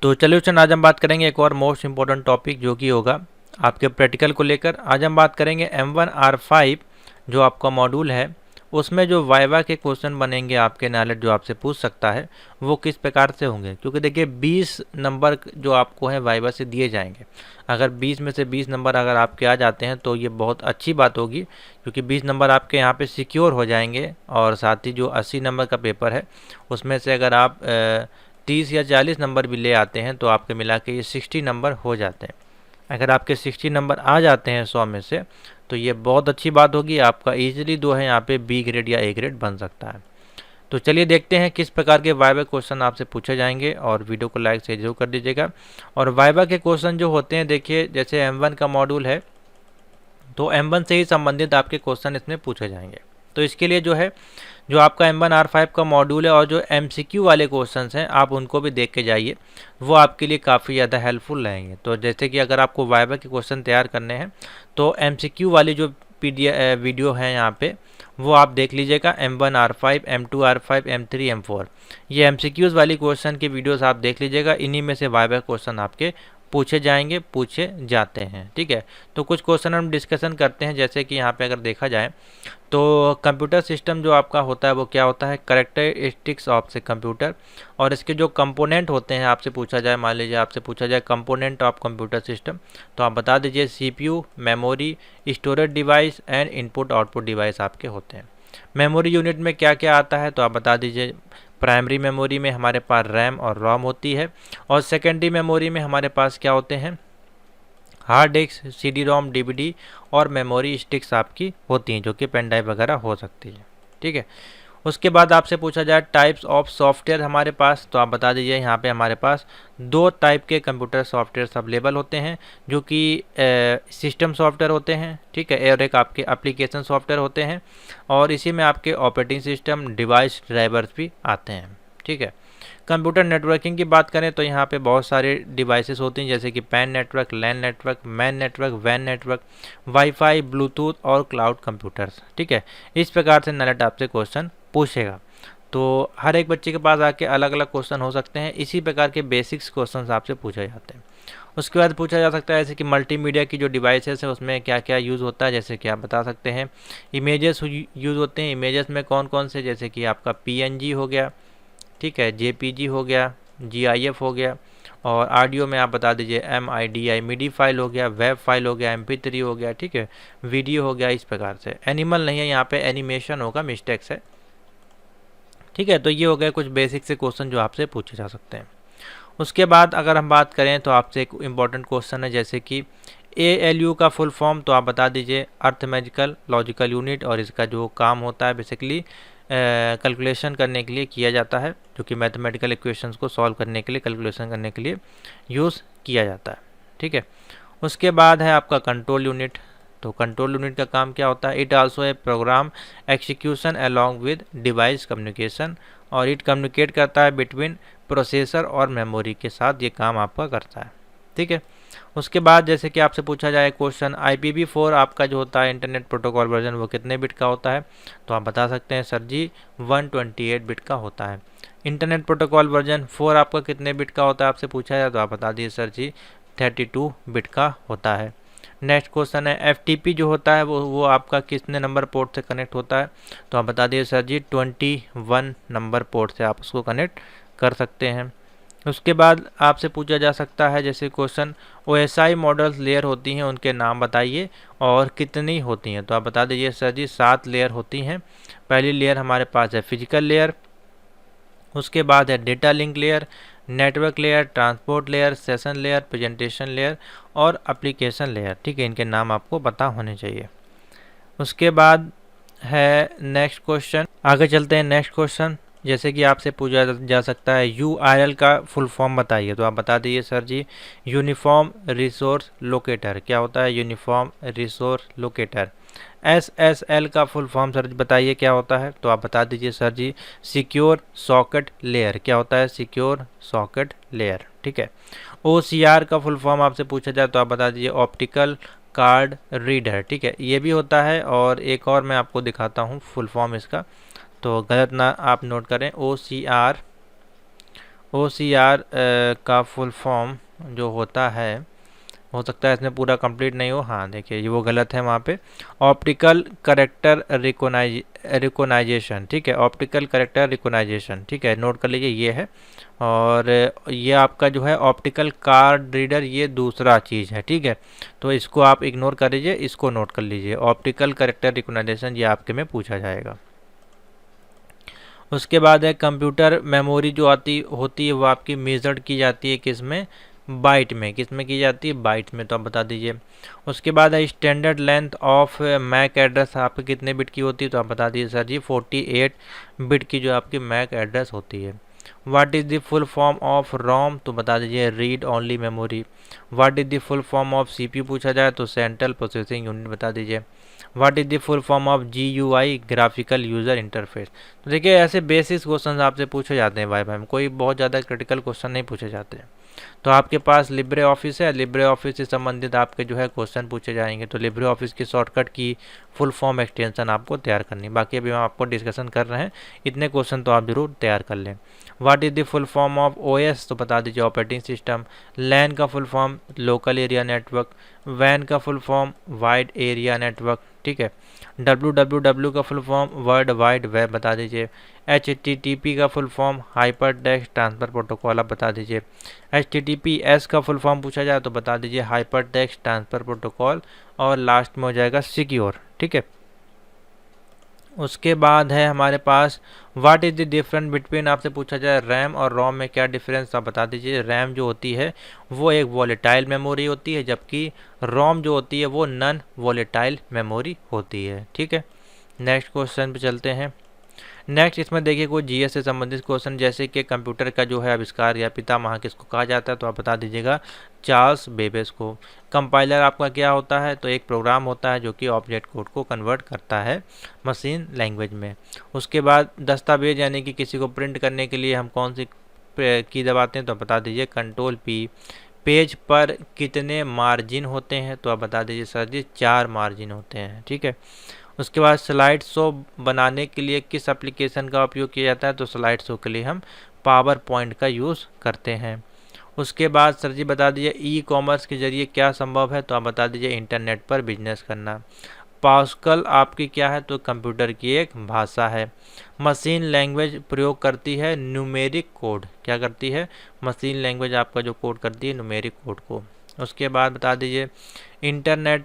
तो चलिए उच्चन, आज हम बात करेंगे एक और मोस्ट इम्पोर्टेंट टॉपिक जो कि होगा आपके प्रैक्टिकल को लेकर। आज हम बात करेंगे M1R5 जो आपका मॉड्यूल है, उसमें जो वाइवा के क्वेश्चन बनेंगे आपके नॉलेज जो आपसे पूछ सकता है वो किस प्रकार से होंगे। क्योंकि देखिए 20 नंबर जो आपको है वाइवा से दिए जाएंगे। अगर 20 में से 20 नंबर अगर आपके आ जाते हैं तो ये बहुत अच्छी बात होगी, क्योंकि 20 नंबर आपके यहाँ पे सिक्योर हो जाएंगे। और साथ ही जो 80 नंबर का पेपर है उसमें से अगर आप 30 या 40 नंबर भी ले आते हैं तो आपके मिला के ये 60 नंबर हो जाते हैं। अगर आपके 60 नंबर आ जाते हैं 100 में से तो ये बहुत अच्छी बात होगी, आपका ईजिली जो है यहाँ पे बी ग्रेड या ए ग्रेड बन सकता है। तो चलिए देखते हैं किस प्रकार के वाइवा क्वेश्चन आपसे पूछे जाएंगे, और वीडियो को लाइक से जरूर कर दीजिएगा। और वाइवा के क्वेश्चन जो होते हैं, देखिए जैसे M1 का मॉड्यूल है तो M1 से ही संबंधित आपके क्वेश्चन इसमें पूछे जाएंगे। तो इसके लिए जो है जो आपका M1R5 का मॉड्यूल है और जो MCQ वाले क्वेश्चंस हैं आप उनको भी देख के जाइए, वो आपके लिए काफ़ी ज़्यादा हेल्पफुल रहेंगे। तो जैसे कि अगर आपको वाइवा के क्वेश्चन तैयार करने हैं तो MCQ वाली जो वीडियो है यहाँ पे वो आप देख लीजिएगा। M1R5, M2R5, M3, M4 ये MCQs वाली क्वेश्चन की वीडियोस आप देख लीजिएगा। इन्हीं में से वाइवा क्वेश्चन आपके पूछे जाएंगे, पूछे जाते हैं। ठीक है, तो कुछ क्वेश्चन हम डिस्कशन करते हैं। जैसे कि यहाँ पे अगर देखा जाए तो कंप्यूटर सिस्टम जो आपका होता है वो क्या होता है, कैरेक्टरिस्टिक्स ऑफ से कंप्यूटर। और इसके जो कंपोनेंट होते हैं आपसे पूछा जाए, मान लीजिए आपसे पूछा जाए कंपोनेंट ऑफ कंप्यूटर सिस्टम, तो आप बता दीजिए CPU, memory, storage device and input output device आपके होते हैं। मेमोरी यूनिट में क्या क्या आता है तो आप बता दीजिए। प्राइमरी मेमोरी में हमारे पास रैम और रोम होती है, और सेकेंडरी मेमोरी में हमारे पास क्या होते हैं, हार्ड डिस्क, CD-ROM, DVD और मेमोरी स्टिक्स आपकी होती हैं, जो कि पेन ड्राइव वगैरह हो सकती है। ठीक है, उसके बाद आपसे पूछा जाए टाइप्स ऑफ सॉफ्टवेयर हमारे पास, तो आप बता दीजिए। यहाँ पे हमारे पास 2 टाइप के कंप्यूटर सॉफ्टवेयर अवेलेबल होते हैं, जो कि सिस्टम सॉफ्टवेयर होते हैं, ठीक है, और एक आपके एप्लीकेशन सॉफ्टवेयर होते हैं। और इसी में आपके ऑपरेटिंग सिस्टम, डिवाइस, ड्राइवर्स भी आते हैं। ठीक है, कंप्यूटर नेटवर्किंग की बात करें तो यहाँ पे बहुत सारे डिवाइसेस होती हैं, जैसे कि PAN network, LAN network, MAN network, वैन नेटवर्क, वाईफाई, ब्लूटूथ और क्लाउड कंप्यूटर्स। ठीक है, इस प्रकार से नॉलेज आपसे क्वेश्चन पूछेगा। तो हर एक बच्चे के पास आके अलग अलग क्वेश्चन हो सकते हैं, इसी प्रकार के बेसिक्स क्वेश्चन आपसे पूछे जाते हैं। उसके बाद पूछा जा सकता है जैसे कि मल्टीमीडिया की जो डिवाइसेस है उसमें क्या क्या यूज़ होता है, जैसे कि आप बता सकते हैं। इमेजेस यूज़ होते हैं, इमेजेस में कौन कौन से, जैसे कि आपका PNG हो गया, ठीक है, JPG हो गया, GIF हो गया। और ऑडियो में आप बता दीजिए MIDI, मिडी फाइल हो गया, वेब फाइल हो गया, MP3 हो गया, ठीक है, वीडियो हो गया। इस प्रकार से एनिमल नहीं है यहाँ पे, एनिमेशन होगा, मिस्टेक्स है। ठीक है, तो ये हो गए कुछ बेसिक से क्वेश्चन जो आपसे पूछे जा सकते हैं। उसके बाद अगर हम बात करें तो आपसे एक इम्पॉर्टेंट क्वेश्चन है, जैसे कि ALU का फुल फॉर्म, तो आप बता दीजिए अर्थमेटिकल लॉजिकल यूनिट। और इसका जो काम होता है बेसिकली कैलकुलेशन करने के लिए किया जाता है, जो कि मैथमेटिकल इक्वेशंस को सॉल्व करने के लिए, कैलकुलेशन करने के लिए यूज़ किया जाता है। ठीक है, उसके बाद है आपका कंट्रोल यूनिट। तो कंट्रोल यूनिट का काम क्या होता है, इट आल्सो है program execution along with device communication. और इट कम्युनिकेट करता है बिटवीन प्रोसेसर और मेमोरी के साथ, ये काम आपका करता है। ठीक है, उसके बाद जैसे कि आपसे पूछा जाए क्वेश्चन IPv4 आपका जो होता है इंटरनेट प्रोटोकॉल वर्जन, वो कितने बिट का होता है, तो आप बता सकते हैं सर जी 128 बिट का होता है। इंटरनेट प्रोटोकॉल वर्जन 4 आपका कितने बिट का होता है आपसे पूछा जाए, तो आप बता दीजिए सर जी 32 बिट का होता है। नेक्स्ट क्वेश्चन है FTP जो होता है वो आपका कितने नंबर पोर्ट से कनेक्ट होता है, तो आप बता दीजिए सर जी 21 नंबर पोर्ट से आप उसको कनेक्ट कर सकते हैं। उसके बाद आपसे पूछा जा सकता है जैसे क्वेश्चन OSI मॉडल्स लेयर होती हैं उनके नाम बताइए और कितनी होती हैं, तो आप बता दीजिए सर जी 7 लेयर होती हैं। पहली लेयर हमारे पास है फिजिकल लेयर, उसके बाद है data link layer, network layer, transport layer, session layer, presentation layer और एप्लीकेशन लेयर। ठीक है, इनके नाम आपको पता होने चाहिए। उसके बाद है नेक्स्ट क्वेश्चन, आगे चलते हैं। नेक्स्ट क्वेश्चन जैसे कि आपसे पूछा जा सकता है URL का फुल फॉर्म बताइए, तो आप बता दीजिए सर जी यूनिफॉर्म रिसोर्स लोकेटर। क्या होता है, यूनिफॉर्म रिसोर्स लोकेटर। SSL का फुल फॉर्म सर जी बताइए क्या होता है, तो आप बता दीजिए सर जी सिक्योर सॉकेट लेयर। क्या होता है, सिक्योर सॉकेट लेयर। ठीक है, OCR का फुल फॉर्म आपसे पूछा जाए तो आप बता दीजिए ऑप्टिकल कार्ड रीडर। ठीक है, ये भी होता है। और एक और मैं आपको दिखाता हूँ फुल फॉर्म इसका, तो गलत ना आप नोट करें। OCR का फुल फॉर्म जो होता है, हो सकता है इसमें पूरा कंप्लीट नहीं हो, हाँ देखिए ये वो गलत है वहाँ पे, ऑप्टिकल करेक्टर रिकोनाइजेशन, ठीक है, ऑप्टिकल करेक्टर रिकोनाइजेशन, ठीक है, नोट कर लीजिए ये है। और ये आपका जो है ऑप्टिकल कार्ड रीडर, ये दूसरा चीज़ है, ठीक है, तो इसको आप इग्नोर कर लीजिए, इसको नोट कर लीजिए, ऑप्टिकल करेक्टर रिकोनाइजेशन ये आपके में पूछा जाएगा। उसके बाद है कंप्यूटर मेमोरी जो आती होती है वो आपकी मेजर्ड की जाती है किस में, बाइट में, किस में की जाती है, बाइट में, तो आप बता दीजिए। उसके बाद है standard length of MAC address आपके कितने बिट की होती है, तो आप बता दीजिए सर जी 48 बिट की जो आपकी मैक एड्रेस होती है। What is the full form of ROM, तो बता दीजिए read only memory. What is the full form of CPU पूछा जाए तो सेंट्रल प्रोसेसिंग यूनिट बता दीजिए। What is the full form of GUI, graphical user interface. तो देखिए ऐसे बेसिक क्वेश्चन आपसे पूछे जाते हैं वाइवा में, कोई बहुत ज़्यादा क्रिटिकल क्वेश्चन नहीं पूछे जाते हैं। तो आपके पास लिब्रे ऑफिस है, लिब्रे ऑफिस से संबंधित आपके जो है क्वेश्चन पूछे जाएंगे, तो लिब्रे ऑफिस की शॉर्टकट की फुल फॉर्म एक्सटेंशन आपको तैयार करनी, बाकी अभी हम आपको डिस्कशन कर रहे हैं, इतने क्वेश्चन तो आप जरूर तैयार कर लें। What is the full form of OS, तो बता दीजिए ऑपरेटिंग सिस्टम। लैन का full form local area network. वैन का full form wide area network, ठीक है। WWW का full form world wide web बता दीजिए। HTTP का full form hypertext transfer protocol आप बता दीजिए। HTTPS का फुल फॉर्म पूछा जाए तो बता दीजिए हाइपर टेक्स्ट ट्रांसफर प्रोटोकॉल, और लास्ट में हो जाएगा सिक्योर, ठीक है। उसके बाद है हमारे पास what is the difference between, आपसे पूछा जाए रैम और रोम में क्या डिफरेंस, आप बता दीजिए। रैम जो होती है वो एक वॉलेटाइल मेमोरी होती है, जबकि रोम जो होती है वो नॉन वॉलेटाइल मेमोरी होती है, ठीक है। नेक्स्ट क्वेश्चन पे चलते हैं। नेक्स्ट इसमें देखिए कोई GS से संबंधित क्वेश्चन, जैसे कि कंप्यूटर का जो है आविष्कार या पितामह किसको कहा जाता है, तो आप बता दीजिएगा चार्ल्स बेबेज को। कंपाइलर आपका क्या होता है, तो एक प्रोग्राम होता है जो कि ऑब्जेक्ट कोड को कन्वर्ट करता है मशीन लैंग्वेज में। उसके बाद दस्तावेज यानी कि किसी को प्रिंट करने के लिए हम कौन सी की दबाते हैं, तो बता दीजिए कंट्रोल P। पेज पर कितने मार्जिन होते हैं, तो आप बता दीजिए सर जी 4 मार्जिन होते हैं, ठीक है। उसके बाद स्लाइड शो बनाने के लिए किस एप्लीकेशन का उपयोग किया जाता है, तो स्लाइड शो के लिए हम पावर पॉइंट का यूज़ करते हैं। उसके बाद सर जी बता दीजिए ई-कॉमर्स के जरिए क्या संभव है, तो आप बता दीजिए इंटरनेट पर बिजनेस करना। पास्कल आपकी क्या है, तो कंप्यूटर की एक भाषा है। मशीन लैंग्वेज प्रयोग करती है न्यूमेरिक कोड, क्या करती है, मशीन लैंग्वेज आपका जो कोड करती है न्यूमेरिक कोड को। उसके बाद बता दीजिए इंटरनेट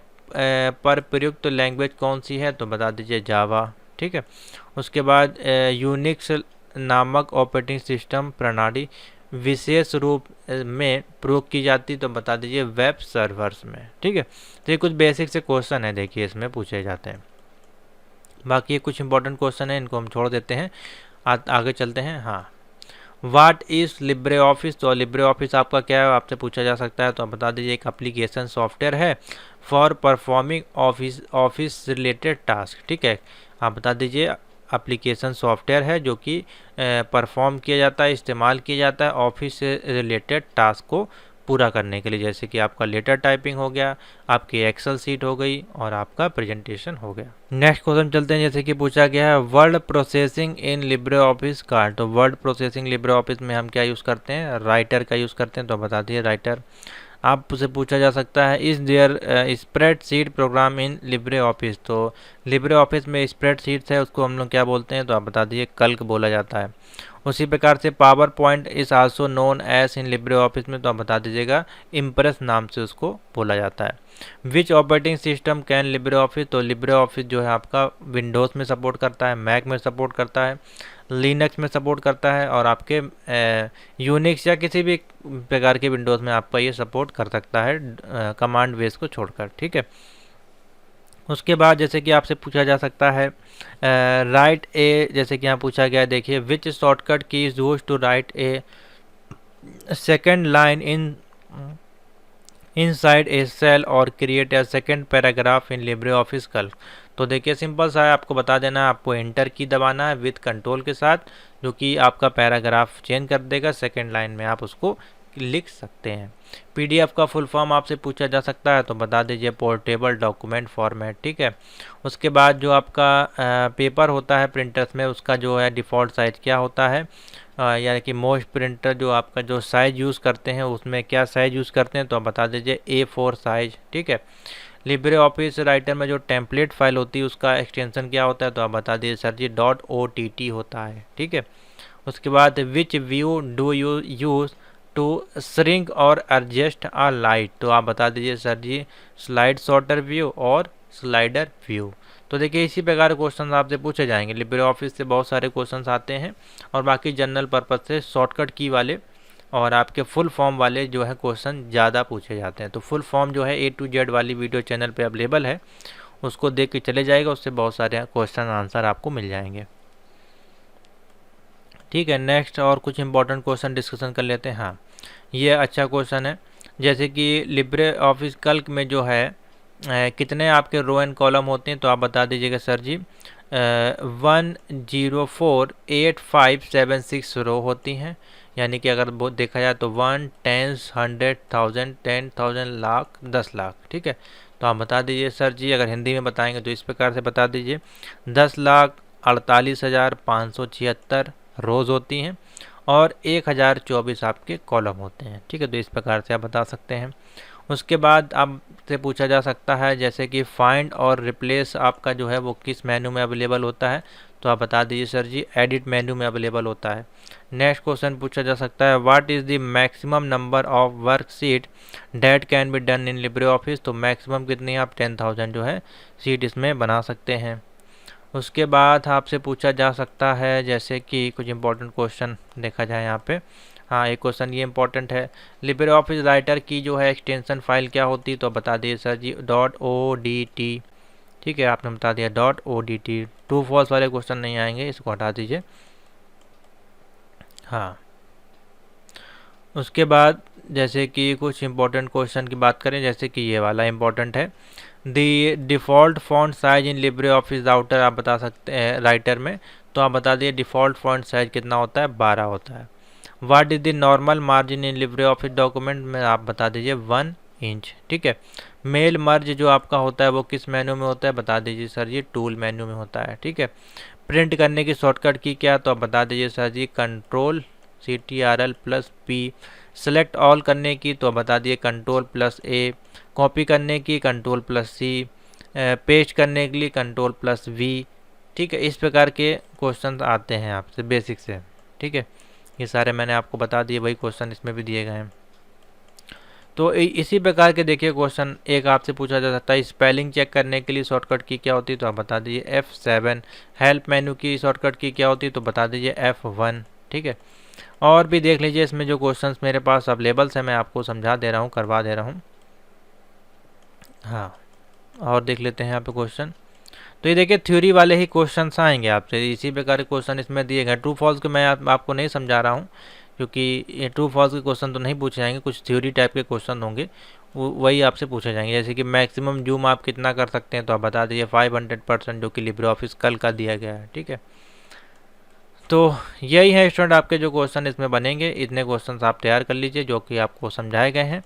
पर प्रयुक्त लैंग्वेज कौन सी है, तो बता दीजिए जावा, ठीक है। उसके बाद यूनिक्स नामक ऑपरेटिंग सिस्टम प्रणाली विशेष रूप में प्रयोग की जाती, तो बता दीजिए वेब सर्वर्स में, ठीक है। तो ये कुछ बेसिक से क्वेश्चन है, देखिए इसमें पूछे जाते हैं, बाकी ये कुछ इंपॉर्टेंट क्वेश्चन है, इनको हम छोड़ देते हैं, आगे चलते हैं। हाँ, व्हाट इज़ लिब्रे ऑफिस, तो लिब्रे ऑफिस आपका क्या है, आपसे पूछा जा सकता है, तो आप बता दीजिए एक एप्लीकेशन सॉफ्टवेयर है for performing office related task, ठीक है। आप बता दीजिए एप्लीकेशन सॉफ्टवेयर है जो कि परफॉर्म किया जाता है, इस्तेमाल किया जाता है ऑफिस से रिलेटेड टास्क को पूरा करने के लिए, जैसे कि आपका लेटर टाइपिंग हो गया, आपकी एक्सेल सीट हो गई, और आपका प्रेजेंटेशन हो गया। नेक्स्ट क्वेश्चन चलते हैं, जैसे कि पूछा गया है वर्ड प्रोसेसिंग इन लिब्रे ऑफिस कार्ड, तो वर्ड प्रोसेसिंग लिब्रे ऑफिस में हम क्या यूज़ करते हैं, राइटर का यूज़ करते हैं, तो बता दिए राइटर। आपसे पूछा जा सकता है is there spreadsheet program in Libre office, तो लिब्रे ऑफिस में स्प्रेडशीट्स है उसको हम लोग क्या बोलते हैं, तो आप बता दीजिए कल्क बोला जाता है। उसी प्रकार से PowerPoint is also known as in Libre office में, तो आप बता दीजिएगा इम्प्रेस नाम से उसको बोला जाता है। Which operating system can Libre office, तो लिब्रे ऑफिस जो है आपका विंडोज़ में सपोर्ट करता है, मैक में सपोर्ट करता है, लिनक्स में सपोर्ट करता है, और आपके यूनिक्स या किसी भी प्रकार के विंडोज़ में आपका ये सपोर्ट कर सकता है कमांड बेस को छोड़कर, ठीक है। उसके बाद जैसे कि आपसे पूछा जा सकता है राइट ए, जैसे कि यहाँ पूछा गया है, देखिए which shortcut key is used to write a second line inside a cell और create a second paragraph in Libre Office Calc, तो देखिए सिंपल सा है, आपको बता देना है, आपको एंटर की दबाना है विथ कंट्रोल के साथ, जो कि आपका पैराग्राफ चेंज कर देगा, सेकेंड लाइन में आप उसको लिख सकते हैं। PDF का फुल फॉर्म आपसे पूछा जा सकता है, तो बता दीजिए पोर्टेबल डॉक्यूमेंट फॉर्मेट, ठीक है। उसके बाद जो आपका पेपर होता है प्रिंटर्स में, उसका जो है डिफ़ॉल्ट साइज क्या होता है, यानी कि मोस्ट प्रिंटर जो आपका जो साइज़ यूज़ करते हैं उसमें क्या साइज़ यूज़ करते हैं, तो आप बता दीजिए A4 साइज। ठीक है। लिब्रे ऑफिस राइटर में जो टेम्पलेट फाइल होती है उसका एक्सटेंशन क्या होता है, तो आप बता दीजिए सर जी .ott होता है। ठीक है। उसके बाद which view do you use to shrink और एडजस्ट अ लाइट, तो आप बता दीजिए sir ji slide sorter view और स्लाइडर व्यू। तो देखिए इसी प्रकार क्वेश्चन आपसे पूछे जाएंगे। लिब्रे ऑफिस से बहुत सारे क्वेश्चंस आते हैं और बाकी जनरल पर्पज से शॉर्टकट की वाले और आपके फुल फॉर्म वाले जो है क्वेश्चन ज़्यादा पूछे जाते हैं। तो फुल फॉर्म जो है A to Z वाली वीडियो चैनल पे अवेलेबल है, उसको देख के चले जाएगा, उससे बहुत सारे क्वेश्चन आंसर आपको मिल जाएंगे। ठीक है। नेक्स्ट और कुछ इंपॉर्टेंट क्वेश्चन डिस्कशन कर लेते हैं। हाँ, ये अच्छा क्वेश्चन है। जैसे कि लिब्रे ऑफिस कैल्क में जो है कितने आपके रो एंड कॉलम होते हैं, तो आप बता दीजिएगा सर जी 1048576 रो होती हैं। यानी कि अगर वो देखा जाए तो 1 10 100,000 10,000 लाख 10 लाख। ठीक है। तो आप बता दीजिए सर जी, अगर हिंदी में बताएंगे तो इस प्रकार से बता दीजिए 10,48,576 रोज़ होती हैं और 1024 आपके कॉलम होते हैं। ठीक है। तो इस प्रकार से आप बता सकते हैं। उसके बाद आपसे पूछा जा सकता है जैसे कि फाइंड और रिप्लेस आपका जो है वो किस मेनू में अवेलेबल होता है, तो आप बता दीजिए सर जी एडिट मेनू में अवेलेबल होता है। नेक्स्ट क्वेश्चन पूछा जा सकता है what is the maximum number of worksheet that can be done in Libre office, तो मैक्सिमम कितनी आप 10,000 जो है सीट इसमें बना सकते हैं। उसके बाद आपसे पूछा जा सकता है जैसे कि कुछ इंपॉर्टेंट क्वेश्चन देखा जाए यहाँ पे। हाँ, एक क्वेश्चन ये इंपॉर्टेंट है, लिब्रे ऑफिस राइटर की जो है एक्सटेंशन फाइल क्या होती है, तो बता दीजिए सर जी .odt। ठीक है, आपने बता दिया .odt। ट्रू फॉल्स वाले क्वेश्चन नहीं आएंगे, इसको हटा दीजिए। हाँ, उसके बाद जैसे कि कुछ इंपॉर्टेंट क्वेश्चन की बात करें, जैसे कि ये वाला इंपॉर्टेंट है, the default font size in Libre Office Writer आप बता सकते हैं राइटर में, तो आप बता दिए डिफ़ॉल्ट फॉन्ट साइज कितना होता है, 12 होता है। What is the normal margin in Libre office document में आप बता दीजिए 1 इंच। ठीक है। मेल मर्ज जो आपका होता है वो किस मेनू में होता है, बता दीजिए सर जी टूल मेनू में होता है। ठीक है। प्रिंट करने की शॉर्टकट की क्या, तो आप बता दीजिए सर जी Ctrl+Ctrl+P। सेलेक्ट ऑल करने की तो बता दिए Ctrl+A। कॉपी करने की Ctrl+C। पेस्ट करने के लिए Ctrl+V। ठीक है। इस प्रकार के क्वेश्चन आते हैं आपसे बेसिक से। ठीक है। ये सारे मैंने आपको बता दिए, वही क्वेश्चन इसमें भी दिए गए हैं। तो इसी प्रकार के देखिए क्वेश्चन एक आपसे पूछा जा सकता है स्पेलिंग चेक करने के लिए शॉर्टकट की क्या होती है, तो आप बता दीजिए F7। हेल्प मेनू की शॉर्टकट की क्या होती है, तो बता दीजिए F1। ठीक है। और भी देख लीजिए इसमें जो क्वेश्चंस मेरे पास अवेलेबल्स हैं मैं आपको समझा दे रहा हूँ, करवा दे रहा हूँ। हाँ, और देख लेते हैं यहाँ पे क्वेश्चन। तो ये देखिए थ्योरी वाले ही क्वेश्चंस आएंगे आपसे, इसी प्रकार के क्वेश्चन इसमें दिए गए। ट्रू फॉल्स के मैं आपको नहीं समझा रहा हूँ क्योंकि ये ट्रू फॉल्स के क्वेश्चन तो नहीं पूछे जाएंगे, कुछ थ्योरी टाइप के क्वेश्चन होंगे वही आपसे पूछे जाएंगे। जैसे कि मैक्सिमम जूम आप कितना कर सकते हैं, तो आप बता दीजिए 500%, जो कि लिब्रे ऑफिस कल का दिया गया है। ठीक है। तो यही है स्टूडेंट आपके जो क्वेश्चन इसमें बनेंगे, इतने क्वेश्चन आप तैयार कर लीजिए जो कि आपको समझाए गए हैं।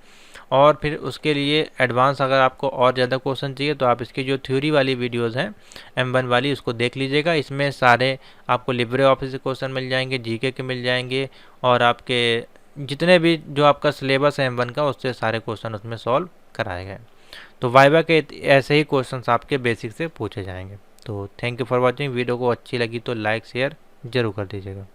और फिर उसके लिए एडवांस अगर आपको और ज़्यादा क्वेश्चन चाहिए तो आप इसकी जो थ्योरी वाली वीडियोस हैं M1 वाली, उसको देख लीजिएगा। इसमें सारे आपको लिब्रे ऑफिस के क्वेश्चन मिल जाएंगे, जीके के मिल जाएंगे, और आपके जितने भी जो आपका सिलेबस है M1 का उससे सारे क्वेश्चन उसमें सॉल्व कराए गए। तो वाइवा के ऐसे ही क्वेश्चन आपके बेसिक से पूछे जाएंगे। तो thank you for watching. Video को अच्छी लगी तो लाइक शेयर ज़रूर कर दीजिएगा।